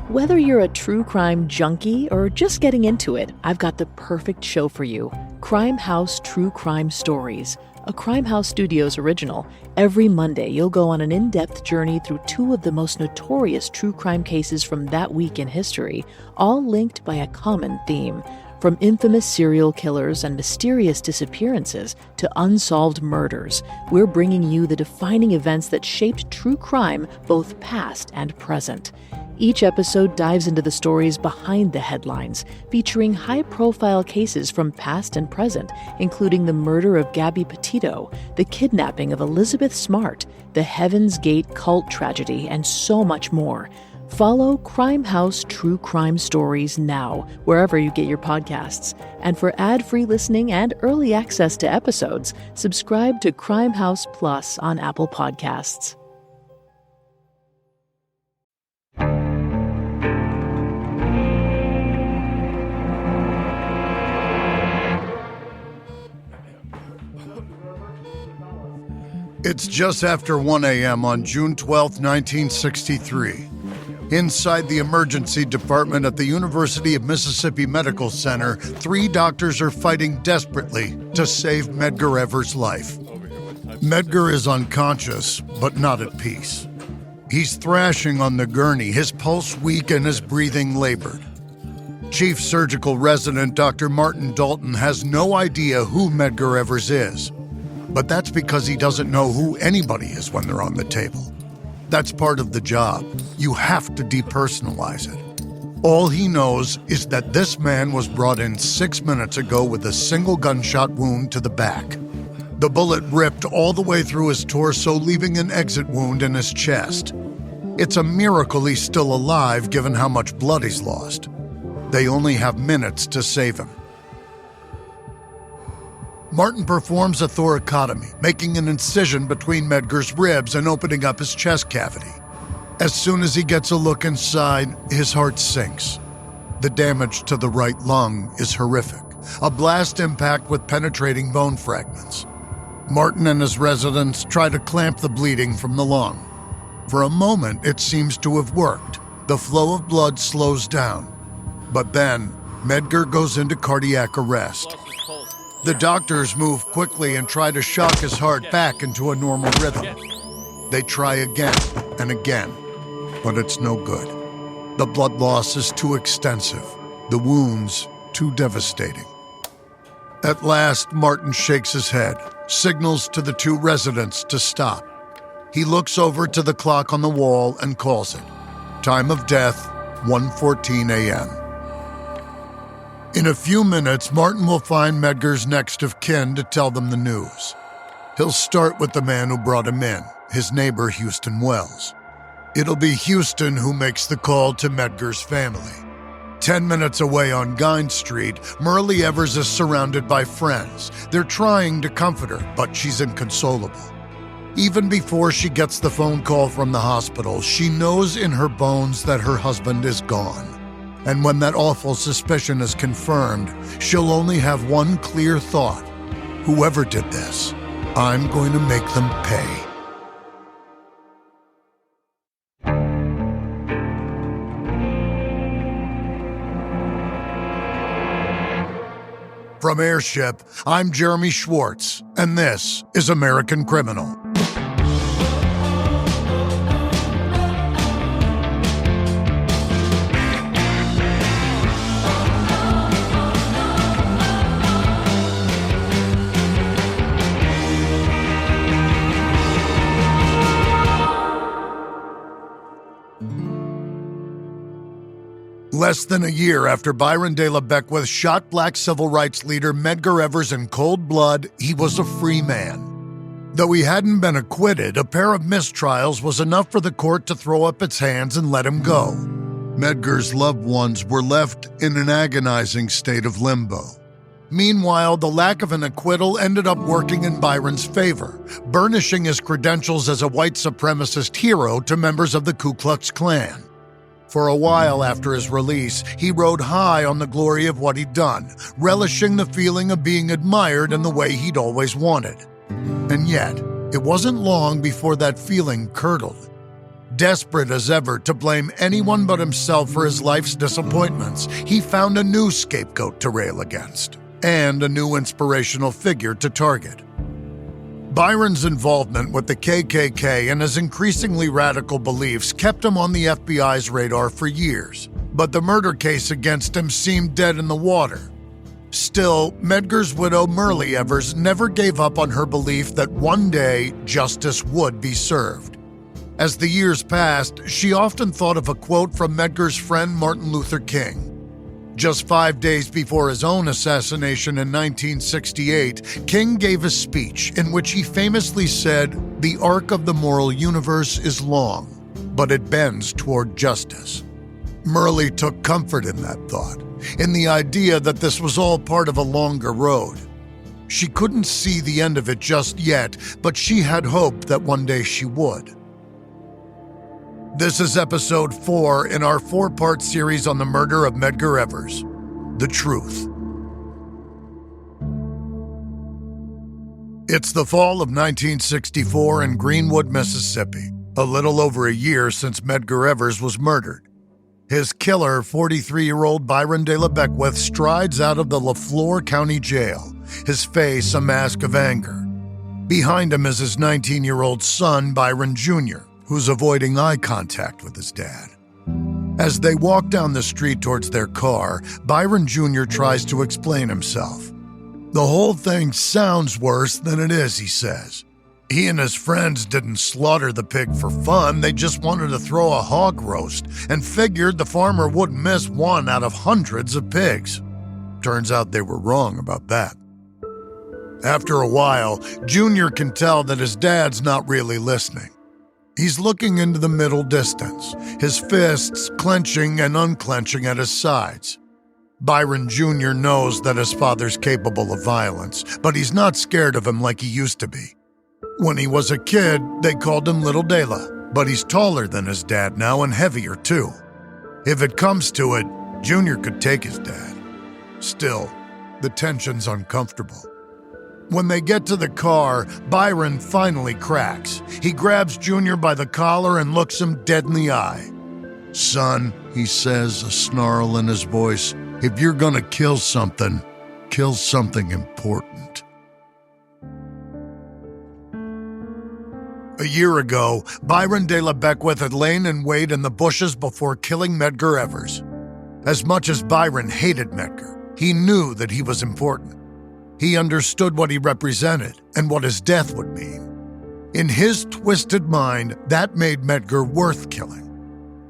Whether you're a true crime junkie or just getting into it, I've got the perfect show for you. Crime House True Crime Stories, a Crime House Studios original. Every Monday, you'll go on an in-depth journey through two of the most notorious true crime cases from that week in history, all linked by a common theme. From infamous serial killers and mysterious disappearances to unsolved murders, we're bringing you the defining events that shaped true crime, both past and present. Each episode dives into the stories behind the headlines, featuring high-profile cases from past and present, including the murder of Gabby Petito, the kidnapping of Elizabeth Smart, the Heaven's Gate cult tragedy, and so much more. Follow Crime House True Crime Stories now, wherever you get your podcasts. And for ad-free listening and early access to episodes, subscribe to Crime House Plus on Apple Podcasts. It's just after 1 a.m. on June 12, 1963. Inside the emergency department at the University of Mississippi Medical Center, 3 doctors are fighting desperately to save Medgar Evers' life. Medgar is unconscious, but not at peace. He's thrashing on the gurney, his pulse weak and his breathing labored. Chief Surgical Resident Dr. Martin Dalton has no idea who Medgar Evers is. But that's because he doesn't know who anybody is when they're on the table. That's part of the job. You have to depersonalize it. All he knows is that this man was brought in 6 minutes ago with a single gunshot wound to the back. The bullet ripped all the way through his torso, leaving an exit wound in his chest. It's a miracle he's still alive, given how much blood he's lost. They only have minutes to save him. Martin performs a thoracotomy, making an incision between Medgar's ribs and opening up his chest cavity. As soon as he gets a look inside, his heart sinks. The damage to the right lung is horrific, a blast impact with penetrating bone fragments. Martin and his residents try to clamp the bleeding from the lung. For a moment, it seems to have worked. The flow of blood slows down. But then, Medgar goes into cardiac arrest. The doctors move quickly and try to shock his heart back into a normal rhythm. They try again and again, but it's no good. The blood loss is too extensive, the wounds too devastating. At last, Martin shakes his head, signals to the 2 residents to stop. He looks over to the clock on the wall and calls it. Time of death, 1:14 a.m. In a few minutes, Martin will find Medgar's next of kin to tell them the news. He'll start with the man who brought him in, his neighbor Houston Wells. It'll be Houston who makes the call to Medgar's family. 10 minutes away on Gine Street, Merle Evers is surrounded by friends. They're trying to comfort her, but she's inconsolable. Even before she gets the phone call from the hospital, she knows in her bones that her husband is gone. And when that awful suspicion is confirmed, she'll only have one clear thought. Whoever did this, I'm going to make them pay. From Airship, I'm Jeremy Schwartz, and this is American Criminal. Less than a year after Byron De La Beckwith shot black civil rights leader Medgar Evers in cold blood, he was a free man. Though he hadn't been acquitted, a pair of mistrials was enough for the court to throw up its hands and let him go. Medgar's loved ones were left in an agonizing state of limbo. Meanwhile, the lack of an acquittal ended up working in Byron's favor, burnishing his credentials as a white supremacist hero to members of the Ku Klux Klan. For a while after his release, he rode high on the glory of what he'd done, relishing the feeling of being admired in the way he'd always wanted. And yet, it wasn't long before that feeling curdled. Desperate as ever to blame anyone but himself for his life's disappointments, he found a new scapegoat to rail against, and a new inspirational figure to target. Byron's involvement with the KKK and his increasingly radical beliefs kept him on the FBI's radar for years, but the murder case against him seemed dead in the water. Still, Medgar's widow Merle Evers never gave up on her belief that one day justice would be served. As the years passed, she often thought of a quote from Medgar's friend Martin Luther King. Just 5 days before his own assassination in 1968, King gave a speech in which he famously said, "The arc of the moral universe is long, but it bends toward justice." Merle took comfort in that thought, in the idea that this was all part of a longer road. She couldn't see the end of it just yet, but she had hope that one day she would. This is episode 4 in our 4-part series on the murder of Medgar Evers, The Truth. It's the fall of 1964 in Greenwood, Mississippi, a little over a year since Medgar Evers was murdered. His killer, 43-year-old Byron De La Beckwith, strides out of the LaFleur County Jail, his face a mask of anger. Behind him is his 19-year-old son, Byron Jr., who's avoiding eye contact with his dad. As they walk down the street towards their car, Byron Jr. tries to explain himself. The whole thing sounds worse than it is, he says. He and his friends didn't slaughter the pig for fun, they just wanted to throw a hog roast and figured the farmer wouldn't miss one out of hundreds of pigs. Turns out they were wrong about that. After a while, Junior can tell that his dad's not really listening. He's looking into the middle distance, his fists clenching and unclenching at his sides. Byron Jr. knows that his father's capable of violence, but he's not scared of him like he used to be. When he was a kid, they called him Little Dela, but he's taller than his dad now and heavier too. If it comes to it, Junior could take his dad. Still, the tension's uncomfortable. When they get to the car, Byron finally cracks. He grabs Junior by the collar and looks him dead in the eye. "Son," he says, a snarl in his voice, "if you're gonna kill something important." A year ago, Byron De La Beckwith had lain in wait in the bushes before killing Medgar Evers. As much as Byron hated Medgar, he knew that he was important. He understood what he represented and what his death would mean. In his twisted mind, that made Medgar worth killing.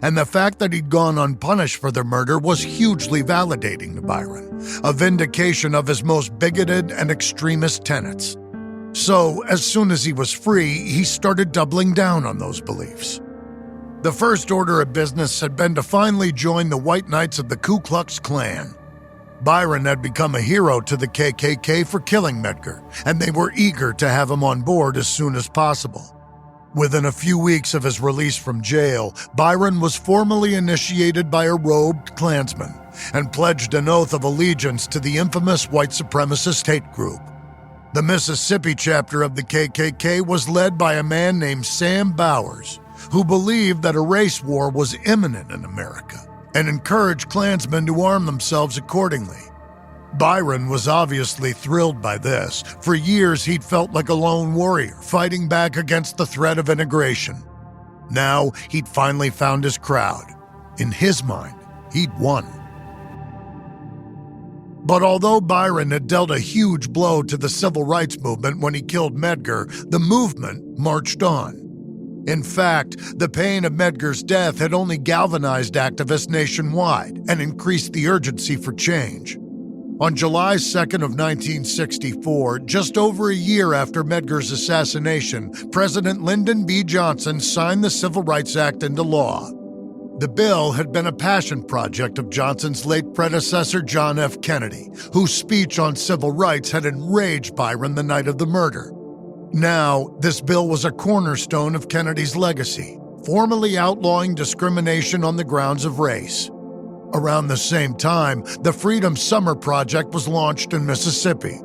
And the fact that he'd gone unpunished for the murder was hugely validating to Byron, a vindication of his most bigoted and extremist tenets. So, as soon as he was free, he started doubling down on those beliefs. The first order of business had been to finally join the White Knights of the Ku Klux Klan. Byron had become a hero to the KKK for killing Medgar, and they were eager to have him on board as soon as possible. Within a few weeks of his release from jail, Byron was formally initiated by a robed Klansman and pledged an oath of allegiance to the infamous white supremacist hate group. The Mississippi chapter of the KKK was led by a man named Sam Bowers, who believed that a race war was imminent in America and encouraged Klansmen to arm themselves accordingly. Byron was obviously thrilled by this. For years, he'd felt like a lone warrior, fighting back against the threat of integration. Now, he'd finally found his crowd. In his mind, he'd won. But although Byron had dealt a huge blow to the civil rights movement when he killed Medgar, the movement marched on. In fact, the pain of Medgar's death had only galvanized activists nationwide and increased the urgency for change. On July 2nd of 1964, just over a year after Medgar's assassination, President Lyndon B. Johnson signed the Civil Rights Act into law. The bill had been a passion project of Johnson's late predecessor, John F. Kennedy, whose speech on civil rights had enraged Byron the night of the murder. Now, this bill was a cornerstone of Kennedy's legacy, formally outlawing discrimination on the grounds of race. Around the same time, the Freedom Summer Project was launched in Mississippi.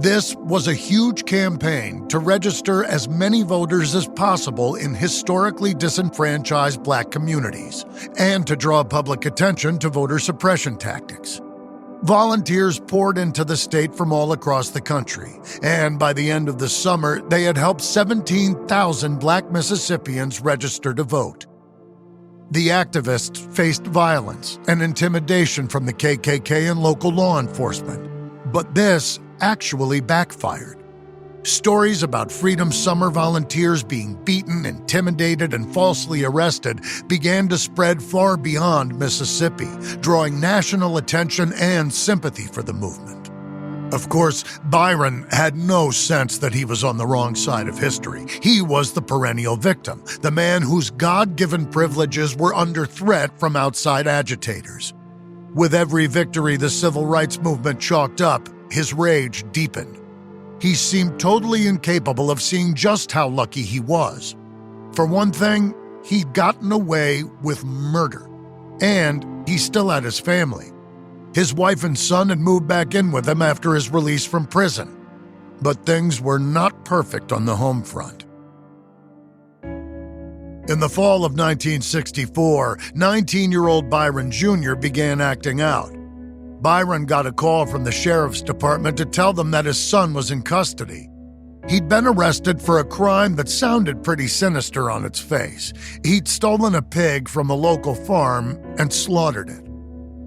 This was a huge campaign to register as many voters as possible in historically disenfranchised Black communities and to draw public attention to voter suppression tactics. Volunteers poured into the state from all across the country, and by the end of the summer, they had helped 17,000 Black Mississippians register to vote. The activists faced violence and intimidation from the KKK and local law enforcement, but this actually backfired. Stories about Freedom Summer volunteers being beaten, intimidated, and falsely arrested began to spread far beyond Mississippi, drawing national attention and sympathy for the movement. Of course, Byron had no sense that he was on the wrong side of history. He was the perennial victim, the man whose God-given privileges were under threat from outside agitators. With every victory the civil rights movement chalked up, his rage deepened. He seemed totally incapable of seeing just how lucky he was. For one thing, he'd gotten away with murder, and he still had his family. His wife and son had moved back in with him after his release from prison. But things were not perfect on the home front. In the fall of 1964, 19-year-old Byron Jr. began acting out. Byron got a call from the sheriff's department to tell them that his son was in custody. He'd been arrested for a crime that sounded pretty sinister on its face. He'd stolen a pig from a local farm and slaughtered it.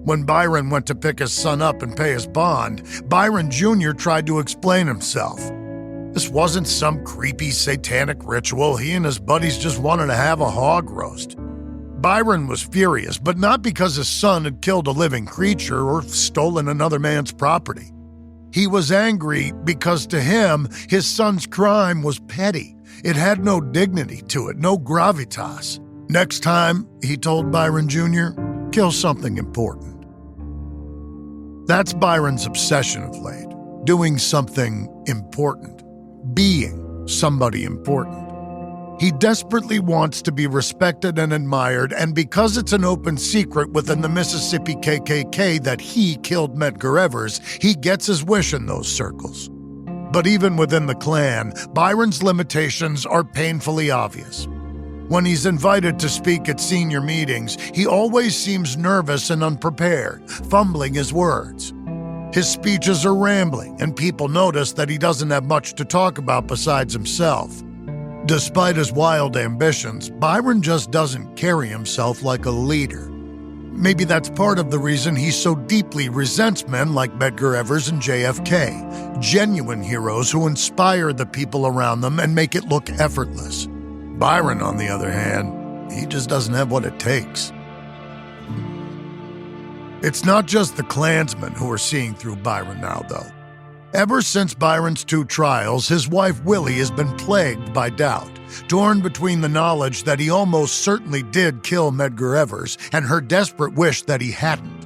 When Byron went to pick his son up and pay his bond, Byron Jr. tried to explain himself. This wasn't some creepy satanic ritual. He and his buddies just wanted to have a hog roast. Byron was furious, but not because his son had killed a living creature or stolen another man's property. He was angry because to him, his son's crime was petty. It had no dignity to it, no gravitas. Next time, he told Byron Jr., kill something important. That's Byron's obsession of late, doing something important, being somebody important. He desperately wants to be respected and admired, and because it's an open secret within the Mississippi KKK that he killed Medgar Evers, he gets his wish in those circles. But even within the Klan, Byron's limitations are painfully obvious. When he's invited to speak at senior meetings, he always seems nervous and unprepared, fumbling his words. His speeches are rambling, and people notice that he doesn't have much to talk about besides himself. Despite his wild ambitions, Byron just doesn't carry himself like a leader. Maybe that's part of the reason he so deeply resents men like Medgar Evers and JFK, genuine heroes who inspire the people around them and make it look effortless. Byron, on the other hand, he just doesn't have what it takes. It's not just the Klansmen who are seeing through Byron now, though. Ever since Byron's 2 trials, his wife Willie has been plagued by doubt, torn between the knowledge that he almost certainly did kill Medgar Evers and her desperate wish that he hadn't.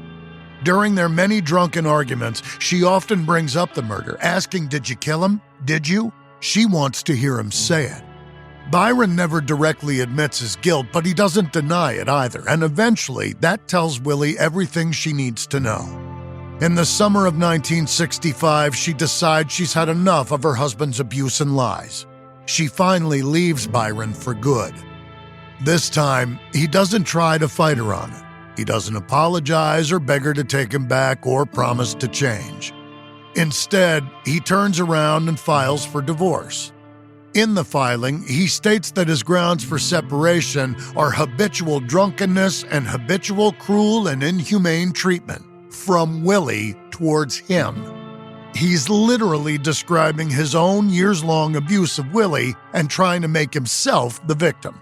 During their many drunken arguments, she often brings up the murder, asking, "Did you kill him? Did you?" She wants to hear him say it. Byron never directly admits his guilt, but he doesn't deny it either, and eventually that tells Willie everything she needs to know. In the summer of 1965, she decides she's had enough of her husband's abuse and lies. She finally leaves Byron for good. This time, he doesn't try to fight her on it. He doesn't apologize or beg her to take him back or promise to change. Instead, he turns around and files for divorce. In the filing, he states that his grounds for separation are habitual drunkenness and habitual cruel and inhumane treatment from Willie towards him. He's literally describing his own years-long abuse of Willie and trying to make himself the victim.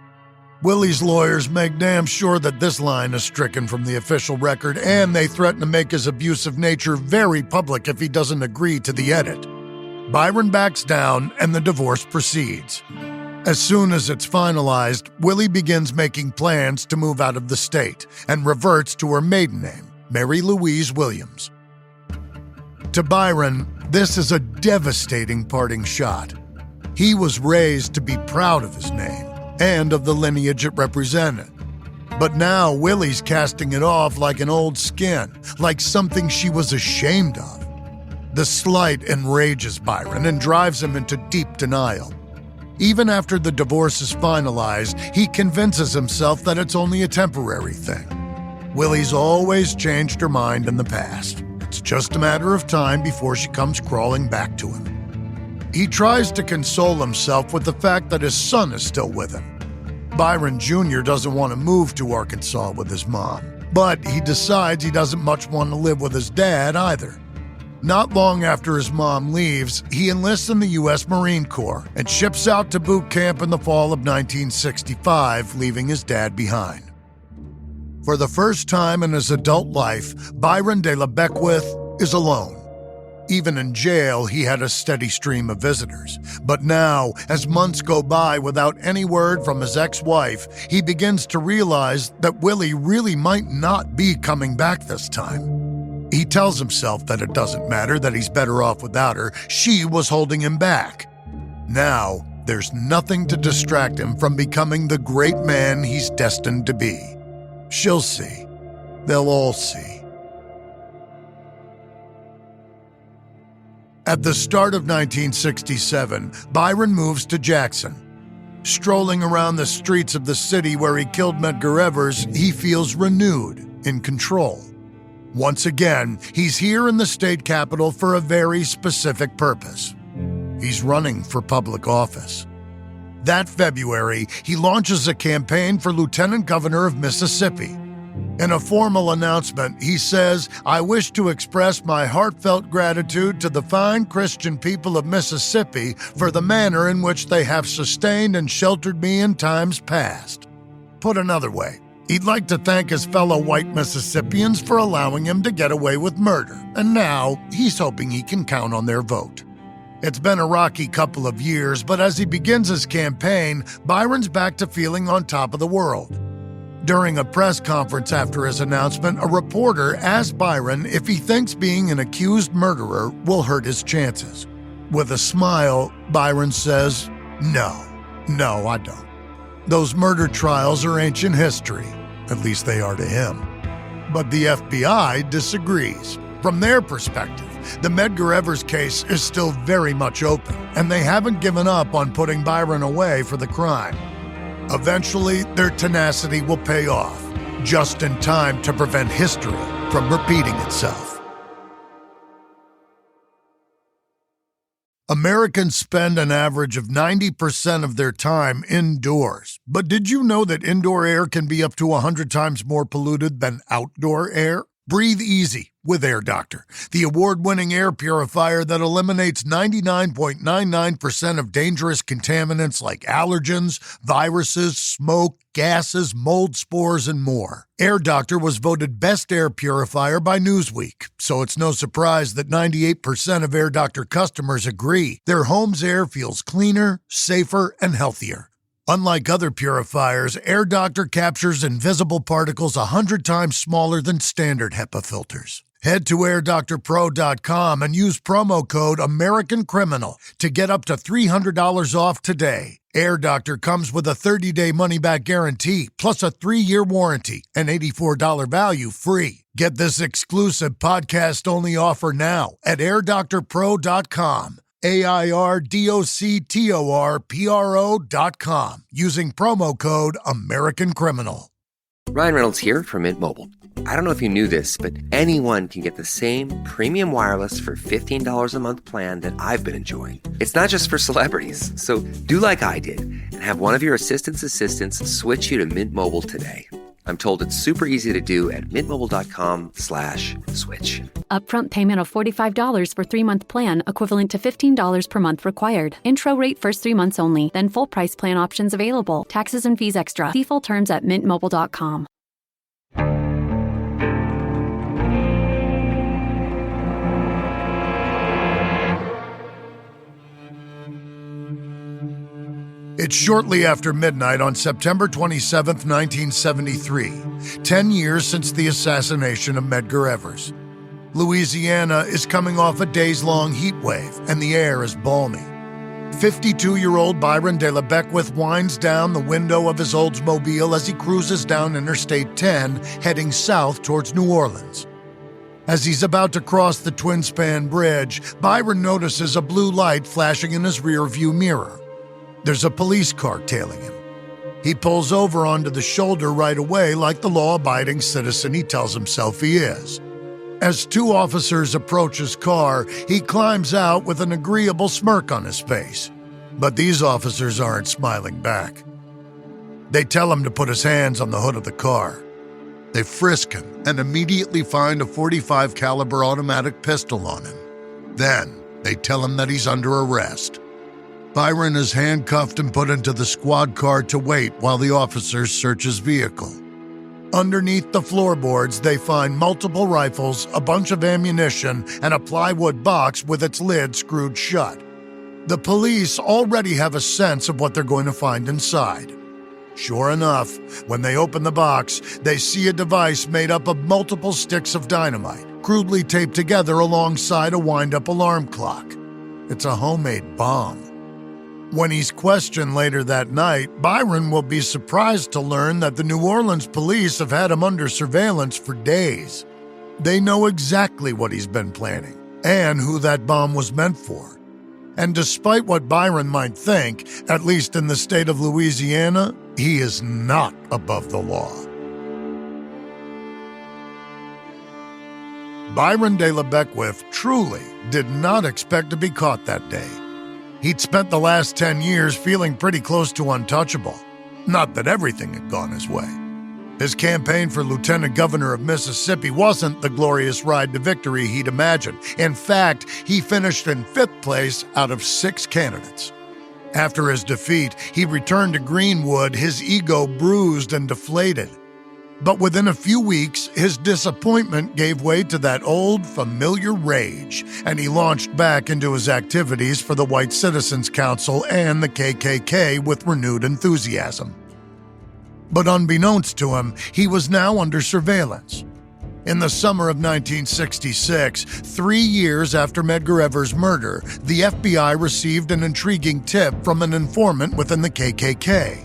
Willie's lawyers make damn sure that this line is stricken from the official record, and they threaten to make his abusive nature very public if he doesn't agree to the edit. Byron backs down, and the divorce proceeds. As soon as it's finalized, Willie begins making plans to move out of the state and reverts to her maiden name, Mary Louise Williams. To Byron, this is a devastating parting shot. He was raised to be proud of his name and of the lineage it represented. But now Willie's casting it off like an old skin, like something she was ashamed of. The slight enrages Byron and drives him into deep denial. Even after the divorce is finalized, he convinces himself that it's only a temporary thing. Willie's always changed her mind in the past. It's just a matter of time before she comes crawling back to him. He tries to console himself with the fact that his son is still with him. Byron Jr. doesn't want to move to Arkansas with his mom, but he decides he doesn't much want to live with his dad either. Not long after his mom leaves, he enlists in the U.S. Marine Corps and ships out to boot camp in the fall of 1965, leaving his dad behind. For the first time in his adult life, Byron De La Beckwith is alone. Even in jail, he had a steady stream of visitors. But now, as months go by without any word from his ex-wife, he begins to realize that Willie really might not be coming back this time. He tells himself that it doesn't matter, that he's better off without her. She was holding him back. Now, there's nothing to distract him from becoming the great man he's destined to be. She'll see. They'll all see. At the start of 1967, Byron moves to Jackson. Strolling around the streets of the city where he killed Medgar Evers, he feels renewed, in control. Once again, he's here in the state capitol for a very specific purpose. He's running for public office. That February, he launches a campaign for Lieutenant Governor of Mississippi. In a formal announcement, he says, "I wish to express my heartfelt gratitude to the fine Christian people of Mississippi for the manner in which they have sustained and sheltered me in times past." Put another way, he'd like to thank his fellow white Mississippians for allowing him to get away with murder, and now he's hoping he can count on their vote. It's been a rocky couple of years, but as he begins his campaign, Byron's back to feeling on top of the world. During a press conference after his announcement, a reporter asked Byron if he thinks being an accused murderer will hurt his chances. With a smile, Byron says, No, I don't. Those murder trials are ancient history. At least they are to him. But the FBI disagrees. From their perspective, the Medgar Evers case is still very much open, and they haven't given up on putting Byron away for the crime. Eventually, their tenacity will pay off, just in time to prevent history from repeating itself. Americans spend an average of 90% of their time indoors. But did you know that indoor air can be up to 100 times more polluted than outdoor air? Breathe easy with Air Doctor, the award-winning air purifier that eliminates 99.99% of dangerous contaminants like allergens, viruses, smoke, gases, mold spores, and more. Air Doctor was voted Best Air Purifier by Newsweek, so it's no surprise that 98% of Air Doctor customers agree their home's air feels cleaner, safer, and healthier. Unlike other purifiers, Air Doctor captures invisible particles 100 times smaller than standard HEPA filters. Head to airdoctorpro.com and use promo code AmericanCriminal to get up to $300 off today. Air Doctor comes with a 30-day money-back guarantee, plus a 3-year warranty, and $84 value free. Get this exclusive podcast-only offer now at airdoctorpro.com. airdoctorpro.com using promo code AmericanCriminal. Ryan Reynolds here from Mint Mobile. I don't know if you knew this, but anyone can get the same premium wireless for $15 a month plan that I've been enjoying. It's not just for celebrities. So do like I did and have one of your assistants switch you to Mint Mobile today. I'm told it's super easy to do at mintmobile.com/switch. Upfront payment of $45 for 3-month plan, equivalent to $15 per month required. Intro rate first 3 months only, then full price plan options available. Taxes and fees extra. See full terms at mintmobile.com. It's shortly after midnight on September 27, 1973, 10 years since the assassination of Medgar Evers. Louisiana is coming off a days-long heat wave, and the air is balmy. 52-year-old Byron De La Beckwith winds down the window of his Oldsmobile as he cruises down Interstate 10, heading south towards New Orleans. As he's about to cross the twin-span bridge, Byron notices a blue light flashing in his rear-view mirror. There's a police car tailing him. He pulls over onto the shoulder right away like the law-abiding citizen he tells himself he is. As two officers approach his car, he climbs out with an agreeable smirk on his face. But these officers aren't smiling back. They tell him to put his hands on the hood of the car. They frisk him and immediately find a .45 caliber automatic pistol on him. Then they tell him that he's under arrest. Byron is handcuffed and put into the squad car to wait while the officers search his vehicle. Underneath the floorboards, they find multiple rifles, a bunch of ammunition, and a plywood box with its lid screwed shut. The police already have a sense of what they're going to find inside. Sure enough, when they open the box, they see a device made up of multiple sticks of dynamite, crudely taped together alongside a wind-up alarm clock. It's a homemade bomb. When he's questioned later that night, Byron will be surprised to learn that the New Orleans police have had him under surveillance for days. They know exactly what he's been planning and who that bomb was meant for. And despite what Byron might think, at least in the state of Louisiana, he is not above the law. Byron De La Beckwith truly did not expect to be caught that day. He'd spent the last 10 years feeling pretty close to untouchable. Not that everything had gone his way. His campaign for lieutenant governor of Mississippi wasn't the glorious ride to victory he'd imagined. In fact, he finished in 5th place out of 6 candidates. After his defeat, he returned to Greenwood, his ego bruised and deflated. But within a few weeks, his disappointment gave way to that old, familiar rage, and he launched back into his activities for the White Citizens Council and the KKK with renewed enthusiasm. But unbeknownst to him, he was now under surveillance. In the summer of 1966, 3 years after Medgar Evers' murder, the FBI received an intriguing tip from an informant within the KKK.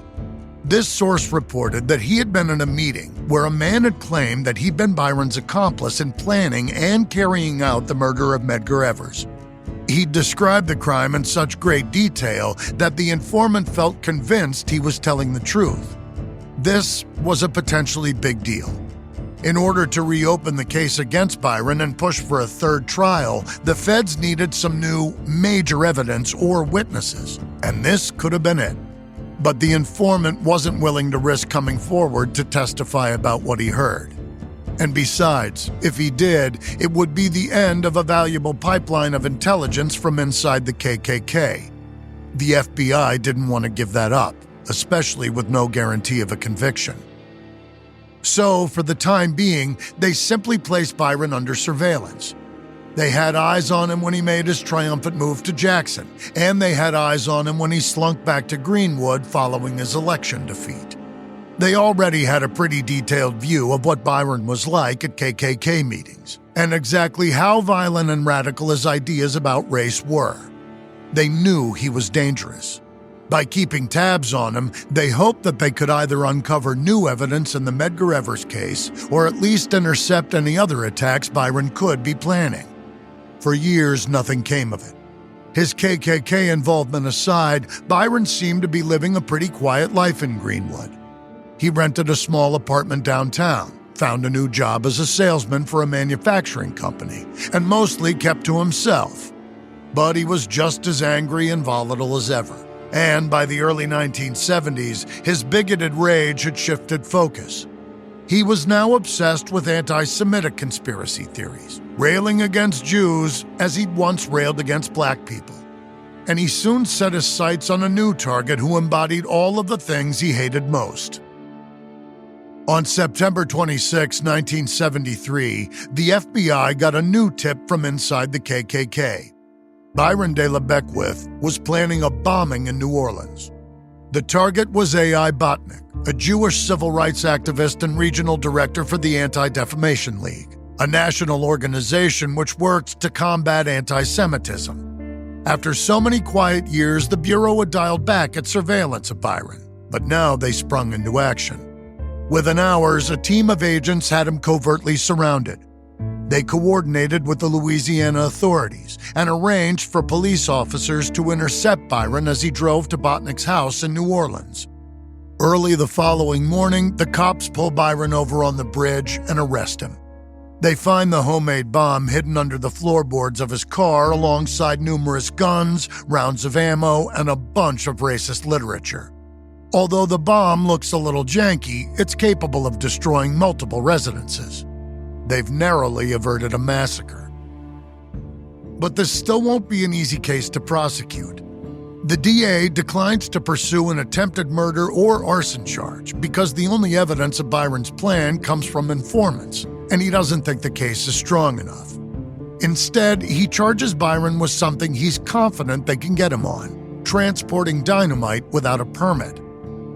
This source reported that he had been in a meeting where a man had claimed that he'd been Byron's accomplice in planning and carrying out the murder of Medgar Evers. He described the crime in such great detail that the informant felt convinced he was telling the truth. This was a potentially big deal. In order to reopen the case against Byron and push for a third trial, the feds needed some new major evidence or witnesses, and this could have been it. But the informant wasn't willing to risk coming forward to testify about what he heard. And besides, if he did, it would be the end of a valuable pipeline of intelligence from inside the KKK. The FBI didn't want to give that up, especially with no guarantee of a conviction. So, for the time being, they simply placed Byron under surveillance. They had eyes on him when he made his triumphant move to Jackson, and they had eyes on him when he slunk back to Greenwood following his election defeat. They already had a pretty detailed view of what Byron was like at KKK meetings, and exactly how violent and radical his ideas about race were. They knew he was dangerous. By keeping tabs on him, they hoped that they could either uncover new evidence in the Medgar Evers case or at least intercept any other attacks Byron could be planning. For years, nothing came of it. His KKK involvement aside, Byron seemed to be living a pretty quiet life in Greenwood. He rented a small apartment downtown, found a new job as a salesman for a manufacturing company, and mostly kept to himself. But he was just as angry and volatile as ever. And by the early 1970s, his bigoted rage had shifted focus. He was now obsessed with anti-Semitic conspiracy theories, railing against Jews as he'd once railed against black people. And he soon set his sights on a new target who embodied all of the things he hated most. On September 26, 1973, the FBI got a new tip from inside the KKK. Byron De La Beckwith was planning a bombing in New Orleans. The target was A.I. Botnick, a Jewish civil rights activist and regional director for the Anti-Defamation League, a national organization which worked to combat anti-Semitism. After so many quiet years, the Bureau had dialed back its surveillance of Byron, but now they sprung into action. Within hours, a team of agents had him covertly surrounded. They coordinated with the Louisiana authorities and arranged for police officers to intercept Byron as he drove to Botnick's house in New Orleans. Early the following morning, the cops pull Byron over on the bridge and arrest him. They find the homemade bomb hidden under the floorboards of his car alongside numerous guns, rounds of ammo, and a bunch of racist literature. Although the bomb looks a little janky, it's capable of destroying multiple residences. They've narrowly averted a massacre. But this still won't be an easy case to prosecute. The DA declines to pursue an attempted murder or arson charge because the only evidence of Byron's plan comes from informants, and he doesn't think the case is strong enough. Instead, he charges Byron with something he's confident they can get him on: transporting dynamite without a permit.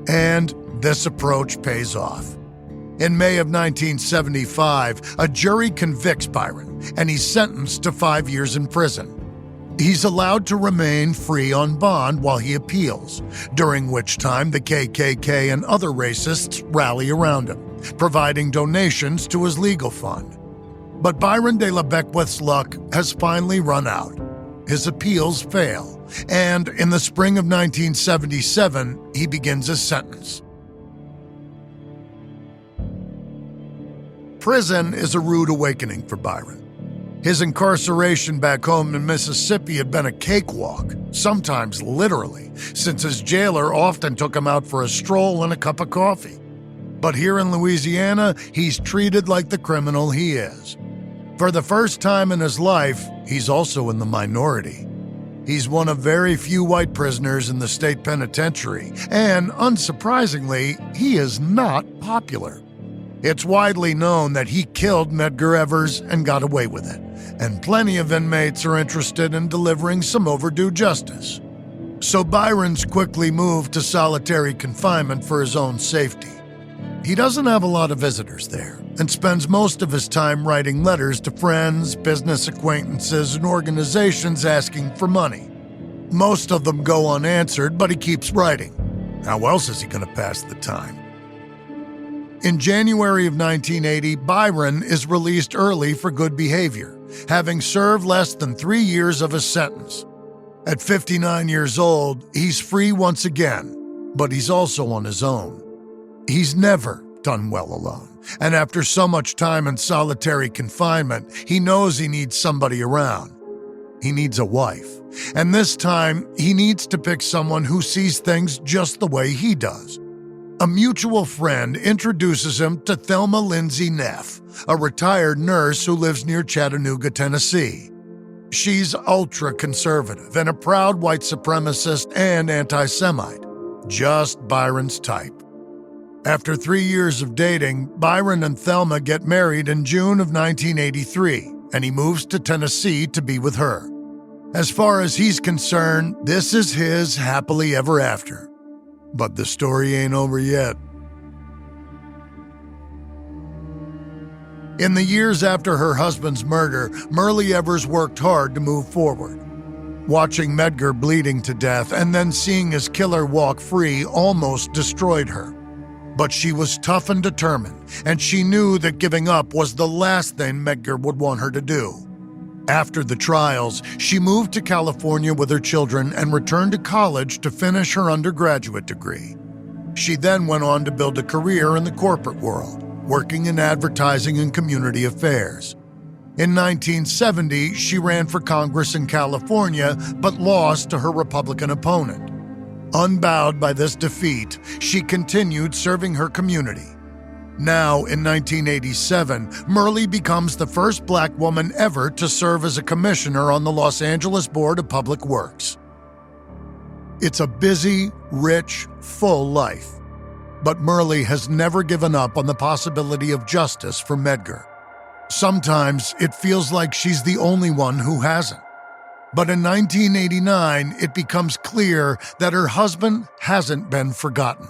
And this approach pays off. In May of 1975, a jury convicts Byron, and he's sentenced to 5 years in prison. He's allowed to remain free on bond while he appeals, during which time the KKK and other racists rally around him, providing donations to his legal fund. But Byron De La Beckwith's luck has finally run out. His appeals fail, and in the spring of 1977, he begins his sentence. Prison is a rude awakening for Byron. His incarceration back home in Mississippi had been a cakewalk, sometimes literally, since his jailer often took him out for a stroll and a cup of coffee. But here in Louisiana, he's treated like the criminal he is. For the first time in his life, he's also in the minority. He's one of very few white prisoners in the state penitentiary, and unsurprisingly, he is not popular. It's widely known that he killed Medgar Evers and got away with it, and plenty of inmates are interested in delivering some overdue justice. So Byron's quickly moved to solitary confinement for his own safety. He doesn't have a lot of visitors there, and spends most of his time writing letters to friends, business acquaintances, and organizations asking for money. Most of them go unanswered, but he keeps writing. How else is he going to pass the time? In January of 1980, Byron is released early for good behavior, having served less than 3 years of his sentence. At 59 years old, he's free once again, but he's also on his own. He's never done well alone, and after so much time in solitary confinement, he knows he needs somebody around. He needs a wife, and this time, he needs to pick someone who sees things just the way he does. A mutual friend introduces him to Thelma Lindsay Neff, a retired nurse who lives near Chattanooga, Tennessee. She's ultra-conservative and a proud white supremacist and anti-Semite, just Byron's type. After 3 years of dating, Byron and Thelma get married in June of 1983, and he moves to Tennessee to be with her. As far as he's concerned, this is his happily ever after. But the story ain't over yet. In the years after her husband's murder, Merle Evers worked hard to move forward. Watching Medgar bleeding to death and then seeing his killer walk free almost destroyed her. But she was tough and determined, and she knew that giving up was the last thing Medgar would want her to do. After the trials, she moved to California with her children and returned to college to finish her undergraduate degree. She then went on to build a career in the corporate world, working in advertising and community affairs. In 1970, she ran for Congress in California, but lost to her Republican opponent. Unbowed by this defeat, she continued serving her community. Now, in 1987, Merle becomes the first black woman ever to serve as a commissioner on the Los Angeles Board of Public Works. It's a busy, rich, full life. But Merle has never given up on the possibility of justice for Medgar. Sometimes it feels like she's the only one who hasn't. But in 1989, it becomes clear that her husband hasn't been forgotten.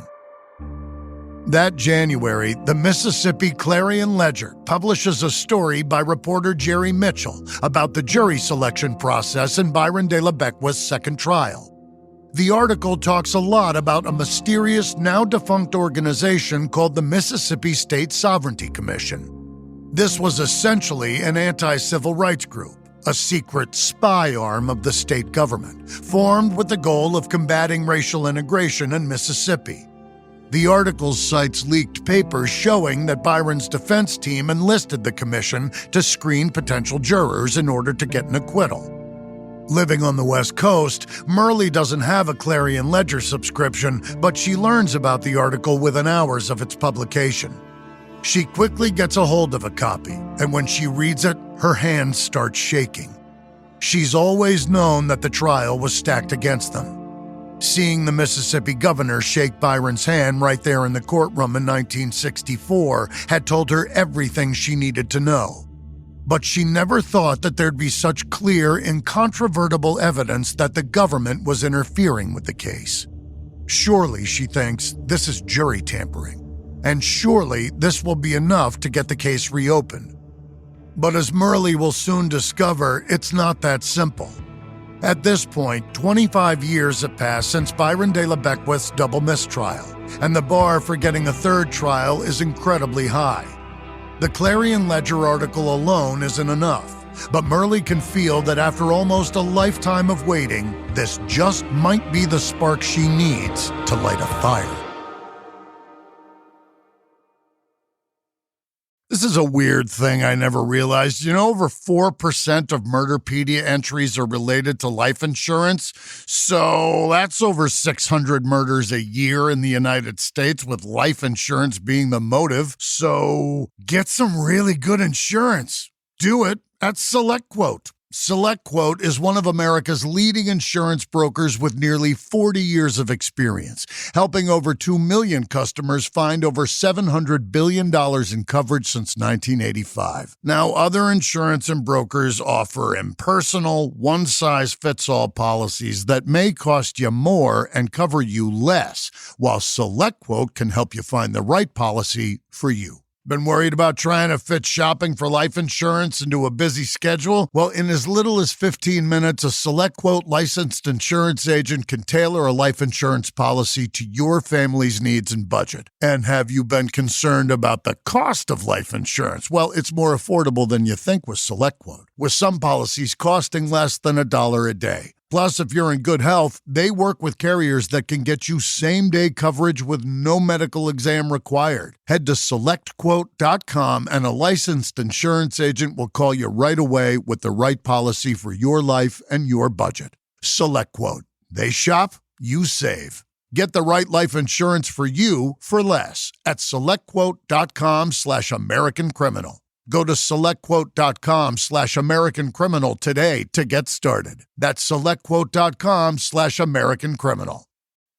That January, the Mississippi Clarion-Ledger publishes a story by reporter Jerry Mitchell about the jury selection process in Byron De La Beckwith's second trial. The article talks a lot about a mysterious, now-defunct organization called the Mississippi State Sovereignty Commission. This was essentially an anti-civil rights group, a secret spy arm of the state government, formed with the goal of combating racial integration in Mississippi. The article cites leaked papers showing that Byron's defense team enlisted the commission to screen potential jurors in order to get an acquittal. Living on the West Coast, Murley doesn't have a Clarion Ledger subscription, but she learns about the article within hours of its publication. She quickly gets a hold of a copy, and when she reads it, her hands start shaking. She's always known that the trial was stacked against them. Seeing the Mississippi governor shake Byron's hand right there in the courtroom in 1964 had told her everything she needed to know. But she never thought that there'd be such clear, incontrovertible evidence that the government was interfering with the case. Surely, she thinks, this is jury tampering. And surely this will be enough to get the case reopened. But as Murley will soon discover, it's not that simple. At this point, 25 years have passed since Byron De La Beckwith's double mistrial, and the bar for getting a third trial is incredibly high. The Clarion Ledger article alone isn't enough, but Murley can feel that after almost a lifetime of waiting, this just might be the spark she needs to light a fire. This is a weird thing I never realized. You know, over 4% of Murderpedia entries are related to life insurance. So that's over 600 murders a year in the United States, with life insurance being the motive. So get some really good insurance. Do it at SelectQuote. SelectQuote is one of America's leading insurance brokers with nearly 40 years of experience, helping over 2 million customers find over $700 billion in coverage since 1985. Now, other insurance and brokers offer impersonal, one-size-fits-all policies that may cost you more and cover you less, while SelectQuote can help you find the right policy for you. Been worried about trying to fit shopping for life insurance into a busy schedule? Well, in as little as 15 minutes, a SelectQuote licensed insurance agent can tailor a life insurance policy to your family's needs and budget. And have you been concerned about the cost of life insurance? Well, it's more affordable than you think with SelectQuote, with some policies costing less than $1 a day. Plus, if you're in good health, they work with carriers that can get you same-day coverage with no medical exam required. Head to SelectQuote.com and a licensed insurance agent will call you right away with the right policy for your life and your budget. SelectQuote. They shop, you save. Get the right life insurance for you for less at SelectQuote.com/American Criminal. Go to SelectQuote.com/American Criminal today to get started. That's SelectQuote.com/American Criminal.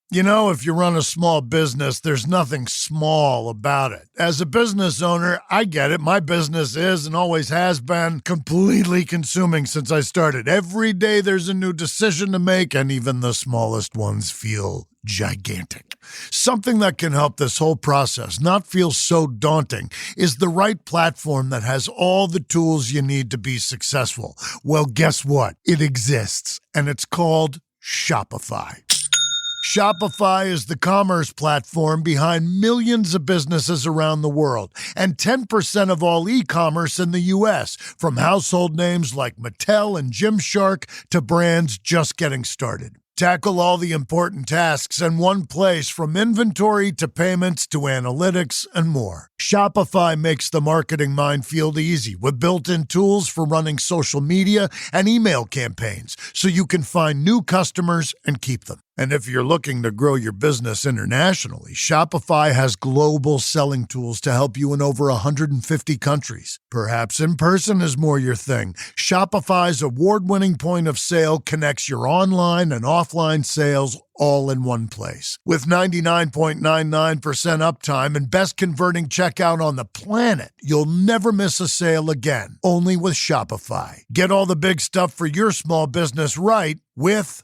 You know, if you run a small business, there's nothing small about it. As a business owner, I get it. My business is and always has been completely consuming since I started. Every day there's a new decision to make, and even the smallest ones feel gigantic. Something that can help this whole process not feel so daunting is the right platform that has all the tools you need to be successful. Well, guess what? It exists, and it's called Shopify. Shopify is the commerce platform behind millions of businesses around the world and 10% of all e-commerce in the U.S., from household names like Mattel and Gymshark to brands just getting started. Tackle all the important tasks in one place, from inventory to payments to analytics and more. Shopify makes the marketing minefield easy with built-in tools for running social media and email campaigns, so you can find new customers and keep them. And if you're looking to grow your business internationally, Shopify has global selling tools to help you in over 150 countries. Perhaps in person is more your thing. Shopify's award-winning point of sale connects your online and offline sales all in one place. With 99.99% uptime and best converting checkout on the planet, you'll never miss a sale again. Only with Shopify. Get all the big stuff for your small business right with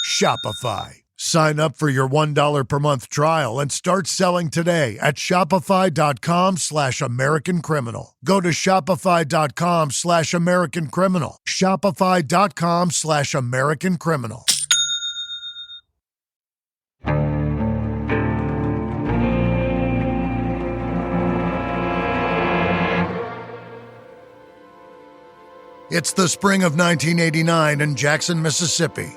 Shopify. Sign up for your $1 per month trial and start selling today at shopify.com/American Criminal. Go to shopify.com/American Criminal. Shopify.com/American Criminal. It's the spring of 1989 in Jackson, Mississippi.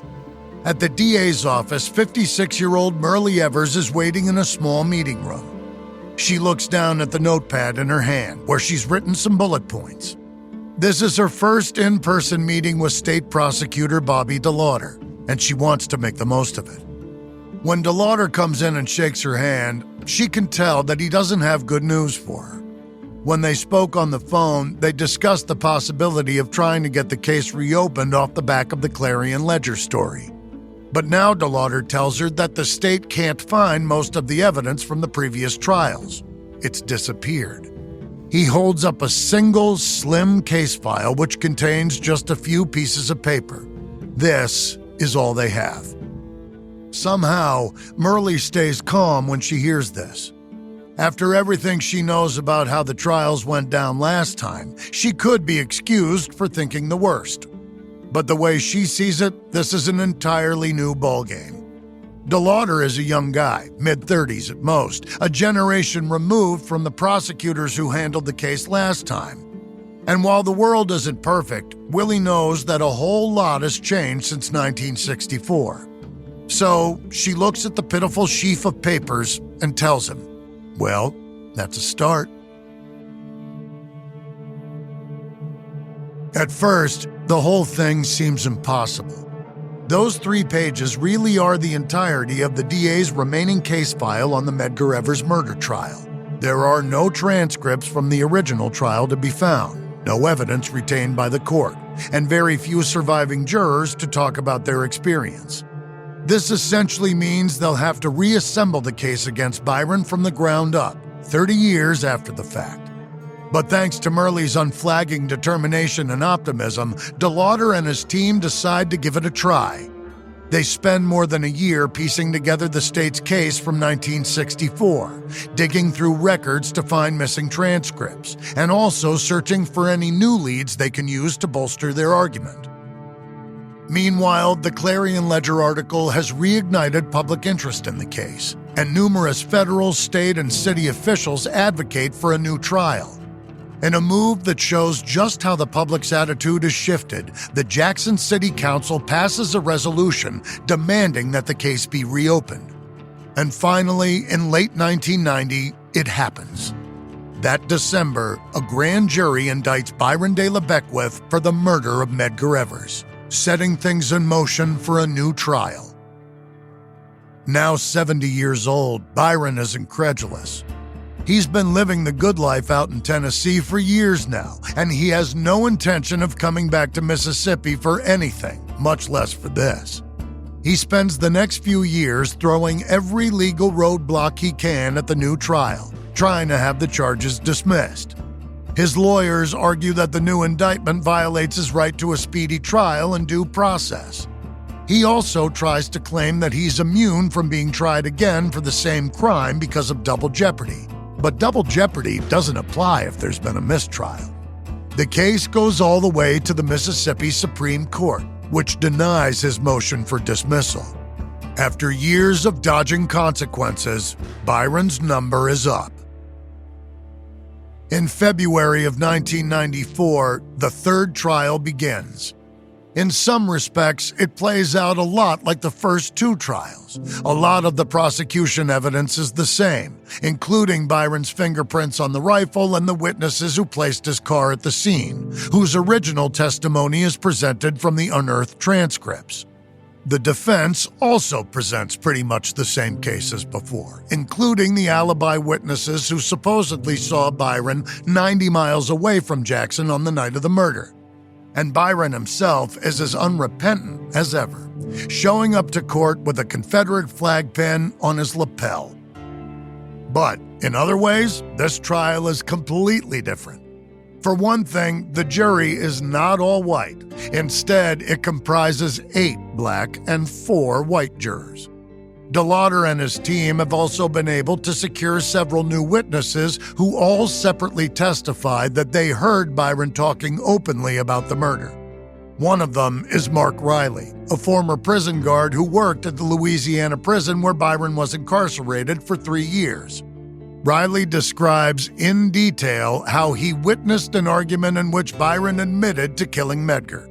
At the DA's office, 56-year-old Medgar Evers is waiting in a small meeting room. She looks down at the notepad in her hand, where she's written some bullet points. This is her first in-person meeting with State Prosecutor Bobby DeLauder, and she wants to make the most of it. When DeLauder comes in and shakes her hand, she can tell that he doesn't have good news for her. When they spoke on the phone, they discussed the possibility of trying to get the case reopened off the back of the Clarion Ledger story. But now DeLauder tells her that the state can't find most of the evidence from the previous trials. It's disappeared. He holds up a single, slim case file which contains just a few pieces of paper. This is all they have. Somehow, Merle stays calm when she hears this. After everything she knows about how the trials went down last time, she could be excused for thinking the worst. But the way she sees it, this is an entirely new ballgame. DeLauder is a young guy, mid-30s at most, a generation removed from the prosecutors who handled the case last time. And while the world isn't perfect, Willie knows that a whole lot has changed since 1964. So she looks at the pitiful sheaf of papers and tells him, well, that's a start. At first, the whole thing seems impossible. Those 3 pages really are the entirety of the DA's remaining case file on the Medgar Evers murder trial. There are no transcripts from the original trial to be found, no evidence retained by the court, and very few surviving jurors to talk about their experience. This essentially means they'll have to reassemble the case against Byron from the ground up, 30 years after the fact. But thanks to Merle's unflagging determination and optimism, DeLauder and his team decide to give it a try. They spend more than a year piecing together the state's case from 1964, digging through records to find missing transcripts, and also searching for any new leads they can use to bolster their argument. Meanwhile, the Clarion Ledger article has reignited public interest in the case, and numerous federal, state, and city officials advocate for a new trial. In a move that shows just how the public's attitude has shifted, the Jackson City Council passes a resolution demanding that the case be reopened. And finally, in late 1990, it happens. That December, a grand jury indicts Byron De La Beckwith for the murder of Medgar Evers, setting things in motion for a new trial. Now 70 years old, Byron is incredulous. He's been living the good life out in Tennessee for years now, and he has no intention of coming back to Mississippi for anything, much less for this. He spends the next few years throwing every legal roadblock he can at the new trial, trying to have the charges dismissed. His lawyers argue that the new indictment violates his right to a speedy trial and due process. He also tries to claim that he's immune from being tried again for the same crime because of double jeopardy. But double jeopardy doesn't apply if there's been a mistrial. The case goes all the way to the Mississippi Supreme Court, which denies his motion for dismissal. After years of dodging consequences, Byron's number is up. In February of 1994, the third trial begins. In some respects, it plays out a lot like the first 2 trials. A lot of the prosecution evidence is the same, including Byron's fingerprints on the rifle and the witnesses who placed his car at the scene, whose original testimony is presented from the unearthed transcripts. The defense also presents pretty much the same case as before, including the alibi witnesses who supposedly saw Byron 90 miles away from Jackson on the night of the murder. And Byron himself is as unrepentant as ever, showing up to court with a Confederate flag pin on his lapel. But in other ways, this trial is completely different. For one thing, the jury is not all white. Instead, it comprises 8 black and 4 white jurors. DeLauder and his team have also been able to secure several new witnesses who all separately testified that they heard Byron talking openly about the murder. One of them is Mark Riley, a former prison guard who worked at the Louisiana prison where Byron was incarcerated for 3 years. Riley describes in detail how he witnessed an argument in which Byron admitted to killing Medgar.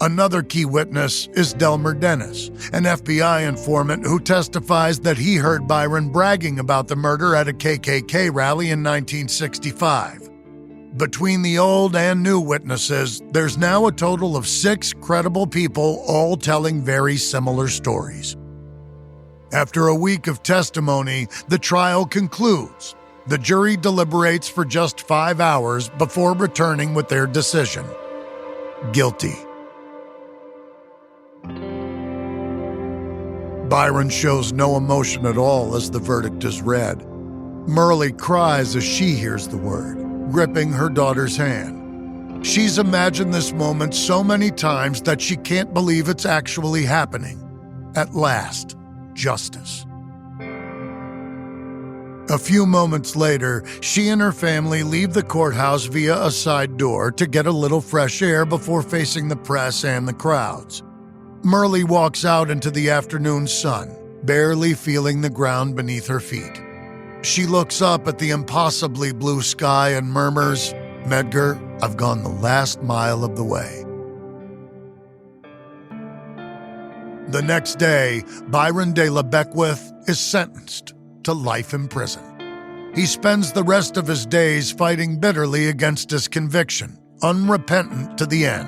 Another key witness is Delmer Dennis, an FBI informant who testifies that he heard Byron bragging about the murder at a KKK rally in 1965. Between the old and new witnesses, there's now a total of 6 credible people, all telling very similar stories. After a week of testimony, the trial concludes. The jury deliberates for just 5 hours before returning with their decision. Guilty. Byron shows no emotion at all as the verdict is read. Merle cries as she hears the word, gripping her daughter's hand. She's imagined this moment so many times that she can't believe it's actually happening. At last, justice. A few moments later, she and her family leave the courthouse via a side door to get a little fresh air before facing the press and the crowds. Merle walks out into the afternoon sun, barely feeling the ground beneath her feet. She looks up at the impossibly blue sky and murmurs, "Medgar, I've gone the last mile of the way." The next day, Byron De La Beckwith is sentenced to life in prison. He spends the rest of his days fighting bitterly against his conviction, unrepentant to the end.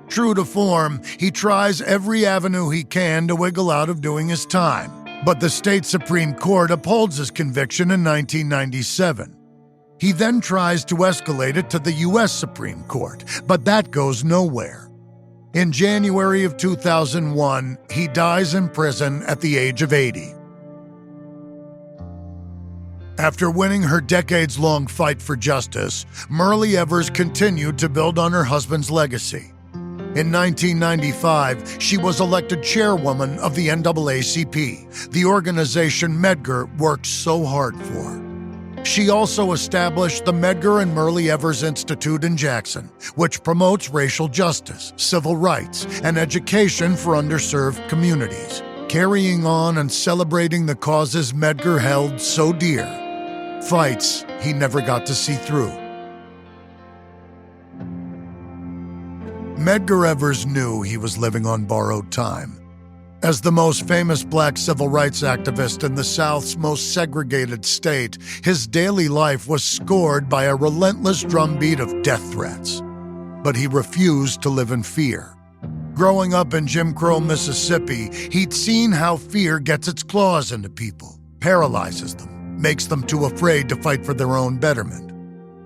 True to form, he tries every avenue he can to wiggle out of doing his time, but the state Supreme Court upholds his conviction in 1997. He then tries to escalate it to the U.S. Supreme Court, but that goes nowhere. In January of 2001, he dies in prison at the age of 80. After winning her decades-long fight for justice, Merle Evers continued to build on her husband's legacy. In 1995, she was elected chairwoman of the NAACP, the organization Medgar worked so hard for. She also established the Medgar and Merle Evers Institute in Jackson, which promotes racial justice, civil rights, and education for underserved communities, carrying on and celebrating the causes Medgar held so dear, fights he never got to see through. Medgar Evers knew he was living on borrowed time. As the most famous black civil rights activist in the South's most segregated state, his daily life was scored by a relentless drumbeat of death threats. But he refused to live in fear. Growing up in Jim Crow, Mississippi, he'd seen how fear gets its claws into people, paralyzes them, makes them too afraid to fight for their own betterment.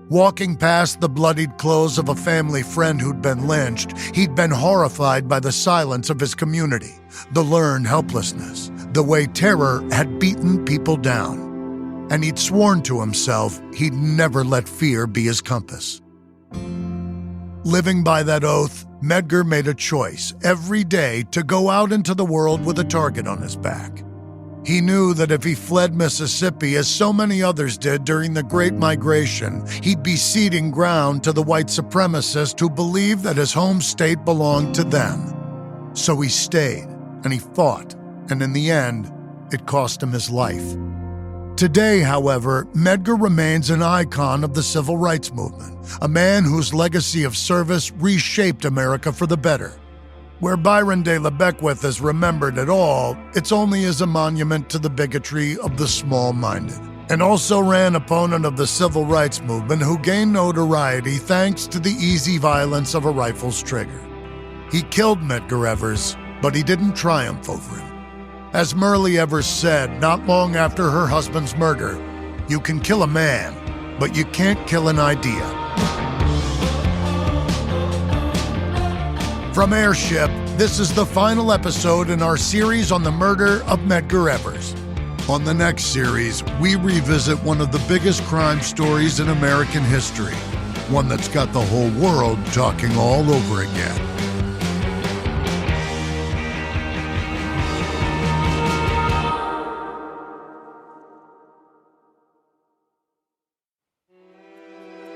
Walking past the bloodied clothes of a family friend who'd been lynched, he'd been horrified by the silence of his community, the learned helplessness, the way terror had beaten people down. And he'd sworn to himself he'd never let fear be his compass. Living by that oath, Medgar made a choice every day to go out into the world with a target on his back. He knew that if he fled Mississippi, as so many others did during the Great Migration, he'd be ceding ground to the white supremacists who believed that his home state belonged to them. So he stayed, and he fought, and in the end, it cost him his life. Today, however, Medgar remains an icon of the civil rights movement, a man whose legacy of service reshaped America for the better. Where Byron De La Beckwith is remembered at all, it's only as a monument to the bigotry of the small-minded, an also-ran opponent of the civil rights movement who gained notoriety thanks to the easy violence of a rifle's trigger. He killed Medgar Evers, but he didn't triumph over him. As Merle Evers said not long after her husband's murder, "You can kill a man, but you can't kill an idea." From Airship, this is the final episode in our series on the murder of Medgar Evers. On the next series, we revisit one of the biggest crime stories in American history, one that's got the whole world talking all over again.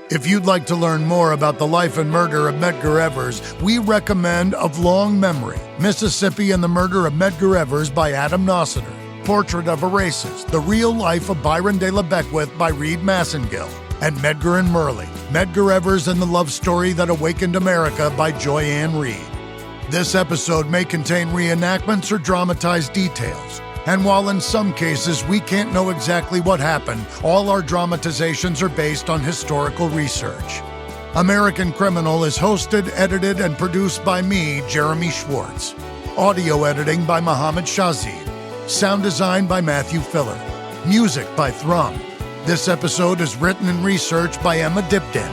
If you'd like to learn more about the life and murder of Medgar Evers, we recommend Of Long Memory, Mississippi and the Murder of Medgar Evers by Adam Nossiter. Portrait of a Racist, The Real Life of Byron De La Beckwith by Reed Massengill, and Medgar and Merle, Medgar Evers and the Love Story That Awakened America by Joy Ann Reid. This episode may contain reenactments or dramatized details, and while in some cases we can't know exactly what happened, all our dramatizations are based on historical research. American Criminal is hosted, edited, and produced by me, Jeremy Schwartz. Audio editing by Mohammed Shazid. Sound design by Matthew Filler. Music by Thrum. This episode is written and researched by Emma Dibden.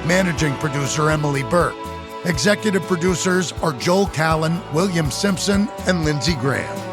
Managing producer Emily Burke. Executive producers are Joel Callan, William Simpson, and Lindsey Graham.